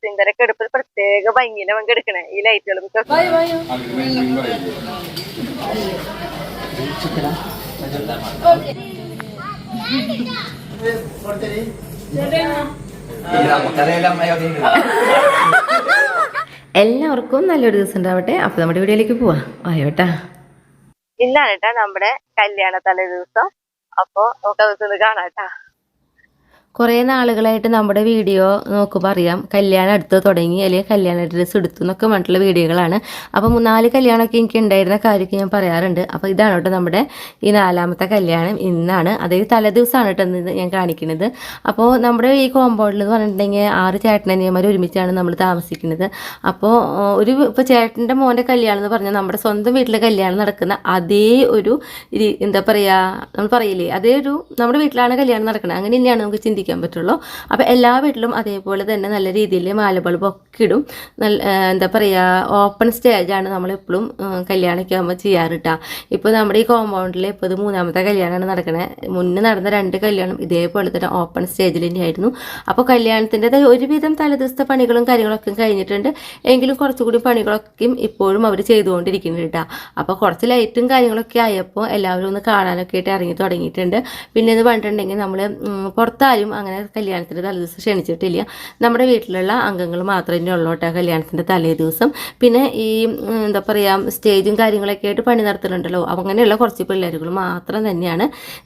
സിന്ദരൊക്കെ എടുപ്പ് പ്രത്യേക ഭംഗിയിലെ നമുക്ക് എടുക്കണേ ഈ ലൈറ്റുകളും എല്ലാവർക്കും നല്ലൊരു ദിവസം ഉണ്ടാവട്ടെ. അപ്പൊ നമ്മുടെ വീഡിയോയിലേക്ക് പോവാ. ആയോട്ടാ, ഇന്നാണ് കേട്ടാ നമ്മുടെ കല്യാണ തലേ ദിവസം. അപ്പൊ നമുക്ക് അതൊന്ന് കാണാട്ടാ. കുറേ നാളുകളായിട്ട് നമ്മുടെ വീഡിയോ നോക്കുമ്പോൾ അറിയാം കല്യാണം അടുത്ത് തുടങ്ങി അല്ലെങ്കിൽ കല്യാണ ഡ്രസ്സ് എടുത്തു എന്നൊക്കെ പറഞ്ഞിട്ടുള്ള വീഡിയോകളാണ്. അപ്പോൾ 4 കല്യാണമൊക്കെ എനിക്ക് ഉണ്ടായിരുന്ന കാര്യമൊക്കെ ഞാൻ പറയാറുണ്ട്. അപ്പോൾ ഇതാണ് കേട്ടോ നമ്മുടെ ഈ 4ാമത്തെ കല്യാണം ഇന്നാണ്. അതായത് തലേദിവസമാണ് കേട്ടോ ഇന്ന് ഞാൻ കാണിക്കുന്നത്. അപ്പോൾ നമ്മുടെ ഈ കോമ്പൗണ്ടിൽ എന്ന് പറഞ്ഞിട്ടുണ്ടെങ്കിൽ 6 ചേട്ടനനിയന്മാർ ഒരുമിച്ചാണ് നമ്മൾ താമസിക്കുന്നത്. അപ്പോൾ ഇപ്പോൾ ചേട്ടൻ്റെ മോൻ്റെ കല്യാണം എന്ന് പറഞ്ഞാൽ നമ്മുടെ സ്വന്തം വീട്ടിലെ കല്യാണം നടക്കുന്ന അതേ ഒരു എന്താ പറയുക, നമ്മൾ പറയില്ലേ, അതേ ഒരു നമ്മുടെ വീട്ടിലാണ് കല്യാണം നടക്കുന്നത്. അങ്ങനെ തന്നെയാണ് നമുക്ക് ചിന്തിക്കാൻ പറ്റുള്ളൂ. അപ്പോൾ എല്ലാ വീട്ടിലും അതേപോലെ തന്നെ നല്ല രീതിയിൽ മാല ബൾബൊക്കെ ഇടും. നല്ല എന്താ പറയുക, ഓപ്പൺ സ്റ്റേജാണ് നമ്മളെപ്പോഴും കല്യാണമൊക്കെ ആകുമ്പോൾ ചെയ്യാറിട്ടാ. ഇപ്പോൾ നമ്മുടെ ഈ കോമ്പൗണ്ടിൽ ഇപ്പോൾ ഇത് 3ാമത്തെ കല്യാണമാണ് നടക്കുന്നത്. മുന്നേ നടന്ന 2 കല്യാണം ഇതേപോലെ തന്നെ ഓപ്പൺ സ്റ്റേജിൽ തന്നെയായിരുന്നു. അപ്പോൾ കല്യാണത്തിൻ്റെ ഒരുവിധം തലേദിവസത്തെ പണികളും കാര്യങ്ങളൊക്കെ കഴിഞ്ഞിട്ടുണ്ട്. എങ്കിലും കുറച്ചുകൂടി പണികളൊക്കെയും ഇപ്പോഴും അവർ ചെയ്തുകൊണ്ടിരിക്കുന്നുണ്ട് കേട്ടോ. അപ്പോൾ കുറച്ച് ലൈറ്റും കാര്യങ്ങളൊക്കെ ആയപ്പോൾ എല്ലാവരും ഒന്ന് കാണാനൊക്കെ ആയിട്ട് ഇറങ്ങി തുടങ്ങിയിട്ടുണ്ട്. പിന്നെ എന്ന് പറഞ്ഞിട്ടുണ്ടെങ്കിൽ നമ്മൾ പുറത്താരും അങ്ങനെ കല്യാണത്തിൻ്റെ തലേദിവസം ക്ഷണിച്ചിട്ടില്ല. നമ്മുടെ വീട്ടിലുള്ള അംഗങ്ങൾ മാത്രമേ ഉള്ളൂ കേട്ടോ കല്യാണത്തിൻ്റെ തലേ ദിവസം. പിന്നെ ഈ എന്താ പറയുക, സ്റ്റേജും കാര്യങ്ങളൊക്കെ ആയിട്ട് പണി നടത്തുന്നുണ്ടല്ലോ, അങ്ങനെയുള്ള കുറച്ച് പിള്ളേരുകൾ മാത്രം തന്നെയാണ്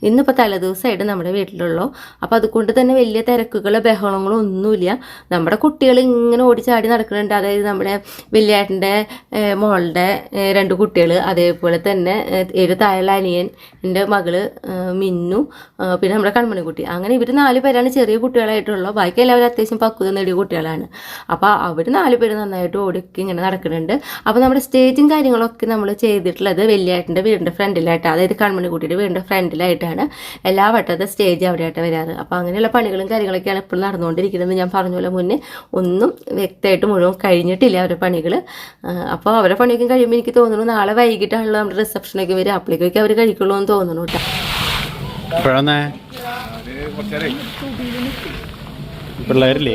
ഇന്നിപ്പോൾ തലേദിവസമായിട്ട് നമ്മുടെ വീട്ടിലുള്ളൂ. അപ്പോൾ അതുകൊണ്ട് തന്നെ വലിയ തിരക്കുകളോ ബഹളങ്ങളോ ഒന്നുമില്ല. നമ്മുടെ കുട്ടികൾ ഇങ്ങനെ ഓടിച്ചാടി നടക്കുന്നുണ്ട്. അതായത് നമ്മുടെ വലിയേട്ടൻ്റെ മോളുടെ 2 കുട്ടികൾ, അതേപോലെ തന്നെ ഒരു താഴെ അനിയൻ്റെ മകള് മിന്നു, പിന്നെ നമ്മുടെ കൺമണിക്കുട്ടി. അങ്ങനെ ഇവർ 4 പേരാണ് ചെറിയ കുട്ടികളായിട്ടുള്ളൂ. ബാക്കി എല്ലാവരും അത്യാവശ്യം പക്വത നേടിയ കുട്ടികളാണ്. അപ്പോൾ അവർ 4 പേര് നന്നായിട്ട് ഓടിയൊക്കെ ഇങ്ങനെ നടക്കുന്നുണ്ട്. അപ്പോൾ നമ്മുടെ സ്റ്റേജും കാര്യങ്ങളൊക്കെ നമ്മൾ ചെയ്തിട്ടുള്ളത് വലിയേട്ടൻ്റെ വീടിൻ്റെ ഫ്രണ്ടിലായിട്ടാണ്, അതായത് കൺമണിക്കുട്ടിയുടെ വീടിൻ്റെ ഫ്രണ്ടിലായിട്ടാണ് എല്ലാ വട്ടത്തെ സ്റ്റേജ് അവിടെയായിട്ട് വരാറ്. അപ്പോൾ അങ്ങനെയുള്ള പണികളും കാര്യങ്ങളൊക്കെയാണ് ഇപ്പോൾ നടന്നുകൊണ്ടിരിക്കുന്നത്. ഞാൻ പറഞ്ഞ പോലെ മുന്നേ ഒന്നും വ്യക്തമായിട്ട് മുഴുവൻ കഴിഞ്ഞിട്ടില്ല അവരുടെ പണികൾ. അപ്പോൾ അവരുടെ പണിയൊക്കെ കഴിയുമ്പോൾ എനിക്ക് തോന്നുന്നു നാളെ വൈകിട്ടാണല്ലോ നമ്മുടെ റിസപ്ഷനൊക്കെ വരും. അപ്പോഴേക്കൊക്കെ അവർ കഴിക്കുള്ളൂ എന്ന് തോന്നുന്നു കേട്ടോ. പിള്ളേരില്ലേ?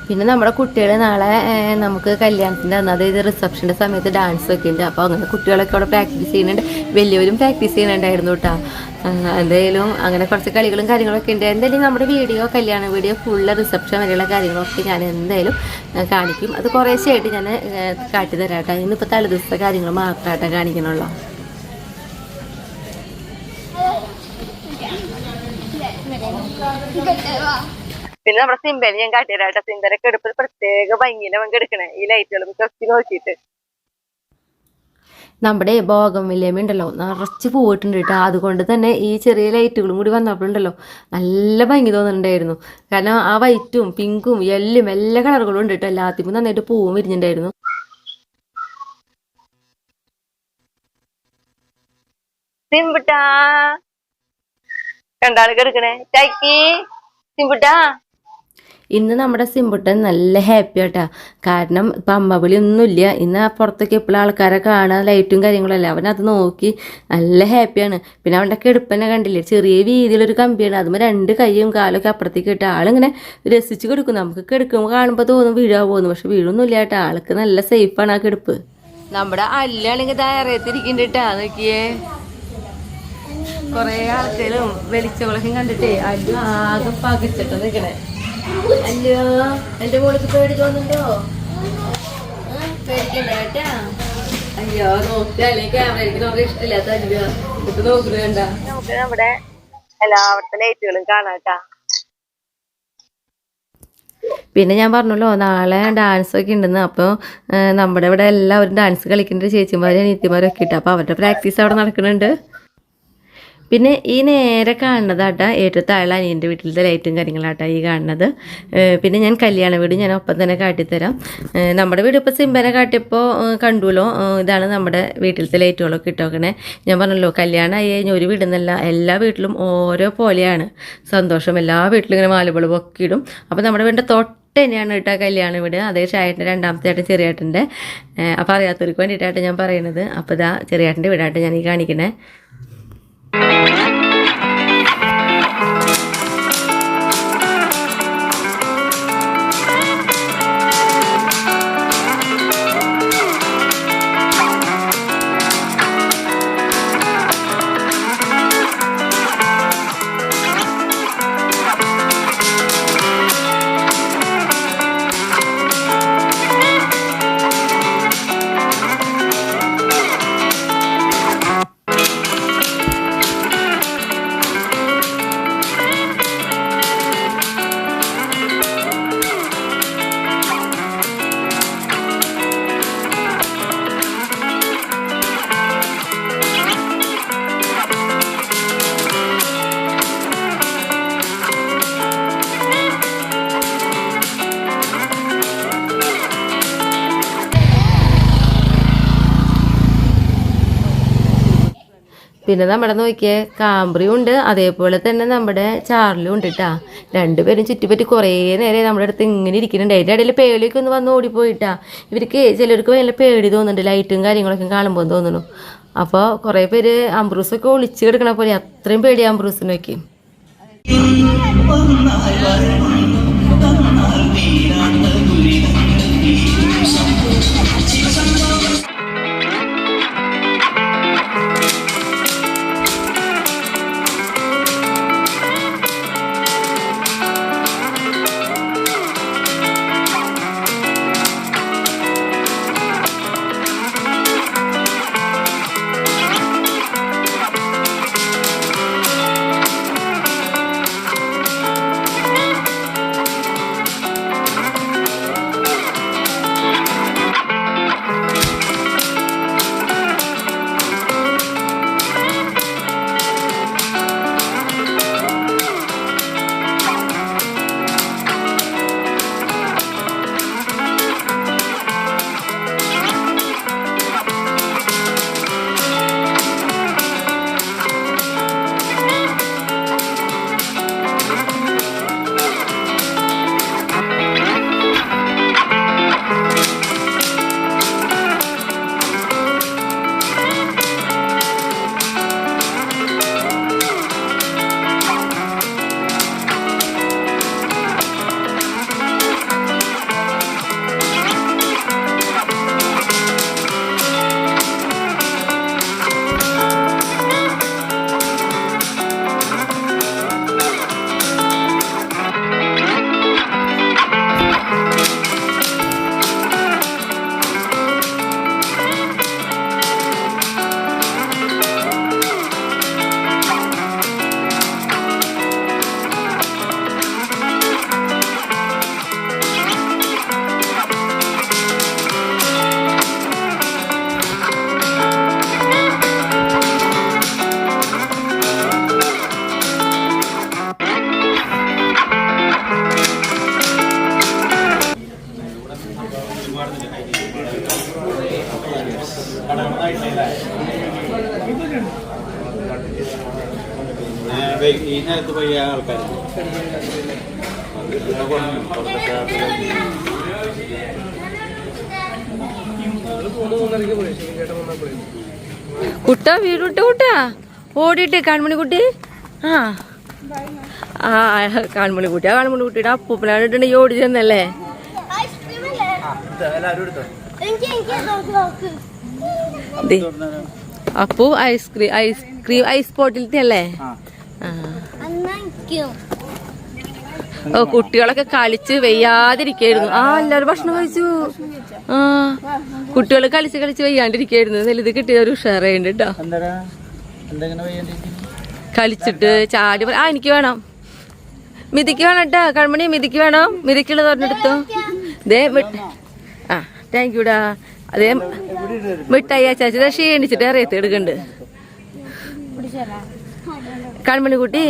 പിന്നെ നമ്മുടെ കുട്ടികൾ നാളെ നമുക്ക് കല്യാണത്തിൻ്റെ അന്ന്, അതായത് റിസപ്ഷൻ്റെ സമയത്ത് ഡാൻസ് ഒക്കെ ഉണ്ട്. അപ്പോൾ അങ്ങനെ കുട്ടികളൊക്കെ അവിടെ പ്രാക്ടീസ് ചെയ്യുന്നുണ്ട്. വലിയവരും പ്രാക്ടീസ് ചെയ്യുന്നുണ്ടായിരുന്നു കേട്ടോ. എന്തായാലും അങ്ങനെ കുറച്ച് കളികളും കാര്യങ്ങളൊക്കെ ഉണ്ട്. എന്തായാലും നമ്മുടെ കല്യാണ വീഡിയോ ഫുള്ള് റിസപ്ഷൻ വരെയുള്ള കാര്യങ്ങളൊക്കെ ഞാൻ എന്തായാലും കാണിക്കും. അത് കുറേശ്ശായിട്ട് ഞാൻ കാട്ടിത്തരാം കേട്ടോ. ഇന്നിപ്പോൾ തലേദിവസത്തെ കാര്യങ്ങൾ മാത്രമായിട്ടാണ് കാണിക്കണുള്ളൂ. പിന്നെ നമ്മുടെ സിംബേനെ ഞാൻ കാട്ടിയരാട്ടെ. സിംബരൊക്കെ എടുപ്പ് പ്രത്യേക ഭംഗിയിലെ നമുക്ക് എടുക്കണേ ഈ ലൈറ്റുകളും ഒക്കെ നോക്കിയിട്ട്. നമ്മുടെ ഭോഗം വില്യമുണ്ടല്ലോ നിറച്ച് പോയിട്ടുണ്ട് കേട്ടോ. അതുകൊണ്ട് തന്നെ ഈ ചെറിയ ലൈറ്റുകളും കൂടി വന്നപ്പോഴുണ്ടല്ലോ നല്ല ഭംഗി തോന്നുന്നുണ്ടായിരുന്നു. കാരണം ആ വൈറ്റും പിങ്കും യെല്ലും എല്ലാ കളറുകളും ഉണ്ട് കേട്ടോ. എല്ലാത്തിനും നന്നായിട്ട് പൂവും വിരിഞ്ഞിട്ടുണ്ടായിരുന്നു. സിംബുട്ടാ കണ്ടാളൊക്കെ എടുക്കണേ ചാക്കി സിംബുട്ടാ. ഇന്ന് നമ്മുടെ സിംബുട്ടൻ നല്ല ഹാപ്പി ആട്ടാ. കാരണം ഇപ്പം അമ്മവിളി ഒന്നുമില്ല. ഇന്ന് പുറത്തൊക്കെ എപ്പോഴും ആൾക്കാരെ കാണാൻ ലൈറ്റും കാര്യങ്ങളല്ല, അവനത് നോക്കി നല്ല ഹാപ്പിയാണ്. പിന്നെ അവൻ്റെ കിടപ്പന്നെ കണ്ടില്ലേ, ചെറിയ വീതിയിലൊരു കമ്പിയാണ്. അതുമ്പോൾ 2 കൈയും കാലൊക്കെ അപ്പുറത്തേക്ക് ഇട്ട് ആളിങ്ങനെ രസിച്ച് കിടക്കും. നമുക്ക് കിടക്കുമ്പോൾ കാണുമ്പോൾ തോന്നും വീഴാൻ പോകുന്നു, പക്ഷെ വീഴൊന്നുമില്ല കേട്ടോ. ആൾക്ക് നല്ല സേഫാണ് ആ കിടപ്പ്. നമ്മുടെ അല്ലാണെങ്കിൽ തയ്യാറെത്തിരിക്കുന്നുണ്ട് കേട്ടാ. നോക്കിയേ, കുറേ ആൾക്കാരും വെളിച്ചങ്ങളൊക്കെ കണ്ടിട്ടേ അല്ലു ആകെ പകച്ചിട്ട് നിൽക്കണേ. അല്ലോ എൻ്റെ മോൾക്ക് പേടി തോന്നുന്നുണ്ടോ? പേടിക്കണ്ട കേട്ടാ. അയ്യോ നോക്കുക, അല്ലെങ്കിൽ ക്യാമറ എനിക്ക് നോക്കാൻ ഇഷ്ടമില്ലാത്ത അല്ലോ ഇത് നോക്കുന്നുണ്ട. നമുക്ക് നമ്മുടെ എല്ലാവർക്കും ലൈറ്റുകളും കാണാട്ടാ. പിന്നെ ഞാൻ പറഞ്ഞല്ലോ നാളെ ഡാൻസൊക്കെ ഉണ്ടെന്ന്. അപ്പോൾ നമ്മുടെ ഇവിടെ എല്ലാവരും ഡാൻസ് കളിക്കേണ്ട ചേച്ചിമാരും അനിയത്തിമാരൊക്കെ ഇട്ട്. അപ്പോൾ അവരുടെ പ്രാക്ടീസ് അവിടെ നടക്കുന്നുണ്ട്. പിന്നെ ഈ നേരെ കാണുന്നതാട്ടാ ഏറ്റവും താഴെ അനിയൻ്റെ വീട്ടിലത്തെ ലൈറ്റും കാര്യങ്ങളാട്ടാ ഈ കാണുന്നത്. പിന്നെ ഞാൻ കല്യാണ വീട് ഞാൻ ഒപ്പം തന്നെ കാട്ടിത്തരാം. നമ്മുടെ വീട് ഇപ്പോൾ സിംബനെ കാട്ടിയപ്പോൾ കണ്ടുല്ലോ. ഇതാണ് നമ്മുടെ വീട്ടിലത്തെ ലൈറ്റുകളൊക്കെ ഇട്ടോക്കണേ. ഞാൻ പറഞ്ഞല്ലോ കല്യാണമായി കഴിഞ്ഞാൽ ഒരു വീടെന്നല്ല എല്ലാ വീട്ടിലും ഓരോ പോലെയാണ് സന്തോഷം. എല്ലാ വീട്ടിലും ഇങ്ങനെ മാലബൾബൊക്കെ ഇടും. അപ്പോൾ നമ്മുടെ വീടിൻ്റെ തന്നെയാണ് കേട്ടോ കല്യാണ വീട്. അതേ ഷായൻ്റെ 2ാമത്തെ ഏട്ടൻ ചെറിയേട്ടൻ്റെ. അപ്പോൾ അറിയാത്തവർക്ക് വേണ്ടിയിട്ടായിട്ട് ഞാൻ പറയുന്നത്. അപ്പോൾ ഇതാ ചെറിയേട്ടൻ്റെ വീടായിട്ട് ഞാൻ ഈ കാണിക്കണേ. പിന്നെ നമ്മുടെ നോക്കിയ കാമ്പ്രിയും ഉണ്ട്, അതേപോലെ തന്നെ നമ്മുടെ ചാർലും ഉണ്ട് കേട്ടാ. രണ്ടുപേരും ചുറ്റിപ്പറ്റി കുറേ നേരം നമ്മുടെ അടുത്ത് ഇങ്ങനെ ഇരിക്കുന്നുണ്ട്. അതിൻ്റെ ഇടയിൽ പേടിയൊക്കെ ഒന്ന് വന്ന് ഓടിപ്പോയിട്ടാ. ഇവർക്ക് ചിലർക്ക് നല്ല പേടി തോന്നുന്നുണ്ട്, ലൈറ്റും കാര്യങ്ങളൊക്കെ കാണുമ്പോൾ തോന്നുന്നു. അപ്പോൾ കുറേ പേര് അംബ്രൂസൊക്കെ ഒളിച്ച് കിടക്കണ പോലെ അത്രയും പേടി അംബ്രൂസിനൊക്കെ. ഈ നേരത്ത് പോയ ആൾക്കാർ കുട്ട വീട് വിട്ട കുട്ടാ ഓടിയിട്ട് കൺമണിക്കുട്ടി. ആ ആ കൺമണിക്കുട്ടി, ആ കൺമണിക്കുട്ടിയുടെ അപ്പൂപ്പനായിട്ടുണ്ടെങ്കിൽ ഓടി ചെന്നല്ലേ. അപ്പു ഐസ്ക്രീം ഐസ് ബോട്ടിലത്തെ അല്ലേ. ഓ കുട്ടികളൊക്കെ കളിച്ച് വെയ്യാതിരിക്കായിരുന്നു. ആ എല്ലാരും ഭക്ഷണം കഴിച്ചു. ആ കുട്ടികൾ കളിച്ച് കളിച്ച് വെയ്യാണ്ടിരിക്കായിരുന്നു. ഇത് കിട്ടിയ ഒരു ഉഷാറുണ്ട് കേട്ടോ. കളിച്ചിട്ട് ചാടി ആ എനിക്ക് വേണം, മിതിക്ക് വേണം കേട്ടാ. കൺമണി മിതിക്ക് വേണം, മിതിക്കുള്ളത് പറഞ്ഞെടുത്തോ. ദേ ആ താങ്ക് യൂടാ. അതേ മിഠായി അച്ചാച്ച ക്ഷീണിച്ചിട്ട് അറിയത്ത് എടുക്കണ്ട്. കൺമണി കുട്ടി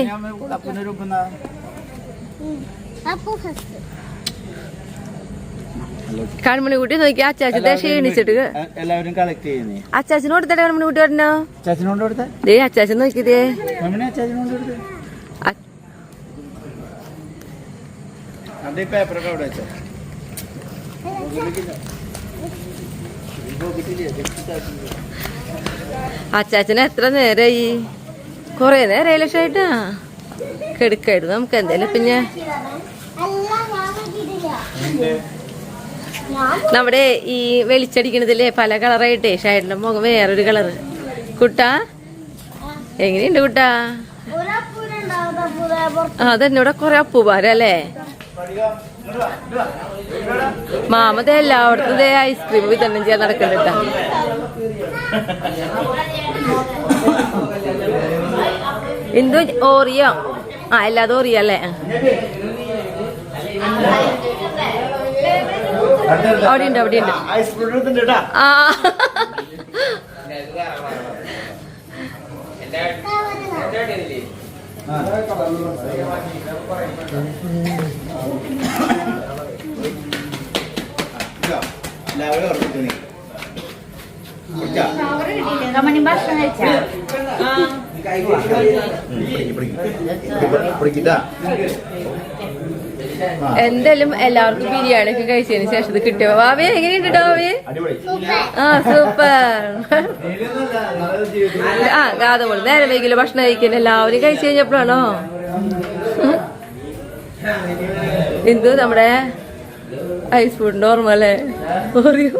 കൺമണി കുട്ടി നോക്കി അച്ചാച്ചത്തെ ക്ഷീണിച്ചിട്ട് എല്ലാവരും കളക്ട് ചെയ്യുന്നേ. അച്ചാച്ചന് കൊടുത്തേ കൺമണി കുട്ടി പറഞ്ഞോ. ദേ അച്ചാച്ചൻ നോക്കിയതേ. പേപ്പറൊക്കെ അവിടെ വെച്ചോ. അച്ചാച്ചന് എത്ര നേരായി? കൊറേ നേരമായി ലക്ഷമായിട്ടാ കെടുക്കായിരുന്നു. നമുക്ക് എന്തായാലും പിന്നെ നമ്മുടെ ഈ വെളിച്ചടിക്കണതില്ലേ പല കളറായിട്ടേ ഷൈഡിന്റെ മുഖം വേറൊരു കളറ്. കുട്ടാ എങ്ങനെയുണ്ട് കുട്ടാ? അതന്നെ ഇവിടെ കൊറേ അപ്പൂപ്പാരല്ലേ. മാമത എല്ലായിടത്തും ഇതേ ഐസ്ക്രീം വിതരണം ചെയ്യാൻ നടക്കണ്ട. എന്തു ഓറിയോ? ആ എല്ലാതും ഓറിയോ അല്ലേ. അവിടെ ഉണ്ട് അവിടെ ഉണ്ട്. ആ എന്തായാലും എല്ലാവർക്കും ബിരിയാണി ഒക്കെ കഴിച്ചതിന് ശേഷം ഇത് കിട്ടിയോ വാവേ എങ്ങനെയുണ്ട് വാവേ ആ സൂപ്പർ ആ ഗാതമോള് നേരെ വൈകില്ല ഭക്ഷണം കഴിക്കാൻ എല്ലാവരും കഴിച്ചു കഴിഞ്ഞപ്പോഴാണോ എന്ത് നമ്മുടെ ഐസ് ഫുഡിന്റെ ഓർമ്മ അല്ലേ പറയൂ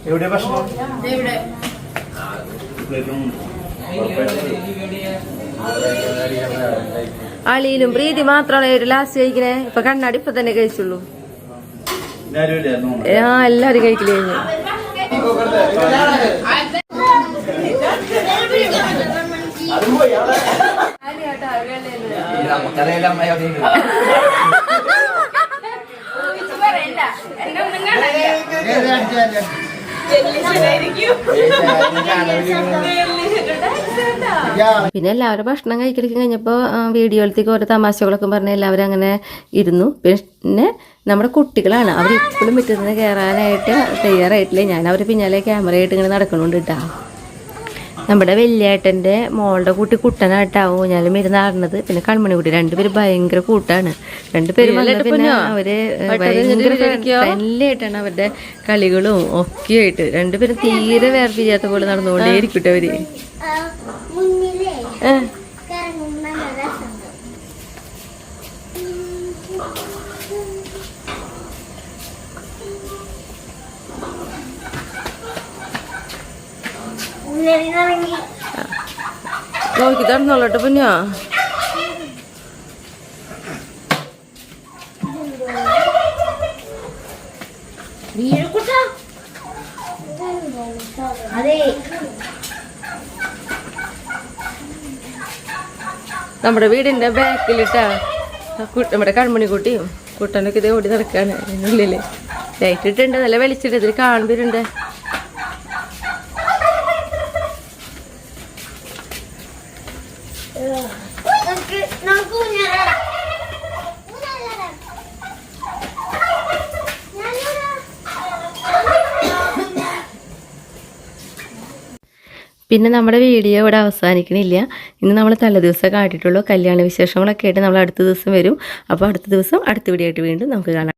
എവിടെ ഭക്ഷണം അളിയിലും പ്രീതി മാത്രമാണ് ഒരു ലാസ്റ്റ് കഴിക്കണേ ഇപ്പൊ കണ്ണാടി ഇപ്പൊ തന്നെ കഴിച്ചുള്ളൂ ആ എല്ലാരും കഴിക്കല് കഴിഞ്ഞു പിന്നെ എല്ലാവരും ഭക്ഷണം കഴിക്കലൊക്കെ കഴിഞ്ഞപ്പോൾ വീഡിയോയിലത്തേക്ക് ഓരോ തമാശകളൊക്കെ പറഞ്ഞ് എല്ലാവരും അങ്ങനെ ഇരുന്നു. പിന്നെ നമ്മുടെ കുട്ടികളാണ് അവർ ഇപ്പോഴും മുറ്റത്ത് കയറാനായിട്ട് തയ്യാറായിട്ടില്ലേ. ഞാൻ അവർ പിന്നാലെ ക്യാമറയായിട്ട് ഇങ്ങനെ നടക്കണുണ്ട് കേട്ടോ. നമ്മുടെ വലിയേട്ടൻ്റെ മോളുടെ കുട്ടി കുട്ടനായിട്ടാവും ഞാനും ഇരുന്നാടുന്നത്. പിന്നെ കൺമണിക്കുട്ടി രണ്ടുപേരും ഭയങ്കര കൂട്ടാണ്. രണ്ടുപേരും പിന്നെ അവര് ഭയങ്കര ഫ്രണ്ട്ലി ആയിട്ടാണ് അവരുടെ കളികളും ഒക്കെ ആയിട്ട്. രണ്ടുപേരും തീരെ വേർപിരിയാത്ത പോലെ നടന്നുകൊണ്ടേയിരിക്കട്ടെ അവര്. നോക്കി തന്നോളട്ടെ പൊന്നോ. നമ്മുടെ വീടിന്റെ ബാക്കിലിട്ടാ നമ്മുടെ കൺമണിക്കുട്ടിയും കുട്ടനൊക്കെ ഇതേ ഓടി നടക്കാണ്. അതിനുള്ളില് ലൈറ്റ് ഇട്ടുണ്ട്, നല്ല വെളിച്ചിട്ട് ഇതിൽ കാണുമ്പോരുണ്ട്. പിന്നെ നമ്മുടെ വീഡിയോ ഇവിടെ അവസാനിക്കണില്ല. ഇന്ന് നമ്മൾ തലേദിവസം കാട്ടിയിട്ടുള്ളൂ. കല്യാണ വിശേഷങ്ങളൊക്കെ ആയിട്ട് നമ്മൾ അടുത്ത ദിവസം വരും. അപ്പോൾ അടുത്ത ദിവസം അടുത്ത വീഡിയോ ആയിട്ട് വീണ്ടും നമുക്ക് കാണാം.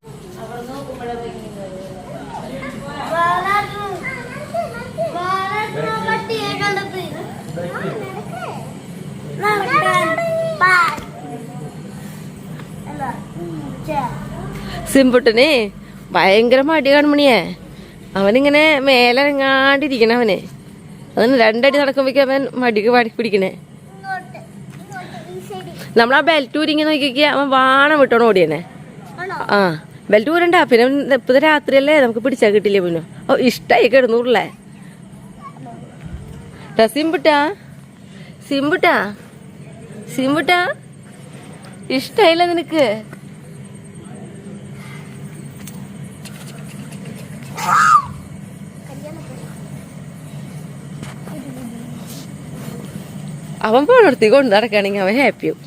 സിംപുട്ടനെ ഭയങ്കര മടി കൺമണിയെ. അവനിങ്ങനെ മേലിറങ്ങാണ്ടിരിക്കണ അവന്. അതിന് രണ്ടടി നടക്കുമ്പോഴേക്കും അവൻ മടിക്ക് പാടി പിടിക്കണേ. നമ്മളാ ബെൽറ്റ് ഊരിങ്ങി നോക്കിയൊക്കെ അവൻ വാണം വിട്ടോണം ഓടിയനെ. ആ ബെൽറ്റ് ഊരണ്ട. പിന്നെ ഇപ്പത്തെ രാത്രിയല്ലേ നമുക്ക് പിടിച്ചാൽ കിട്ടില്ലേ. പിന്നെ ഓ ഇഷ്ടായി കിടന്നൂറല്ലേ സിംബുട്ടാ സിംബുട്ടാ സിംബുട്ടാ ഇഷ്ടായില്ല നിനക്ക്? അവൻ പോണർത്തി കൊണ്ട് നടക്കുകയാണെങ്കിൽ അവൻ ഹാപ്പിയാവും.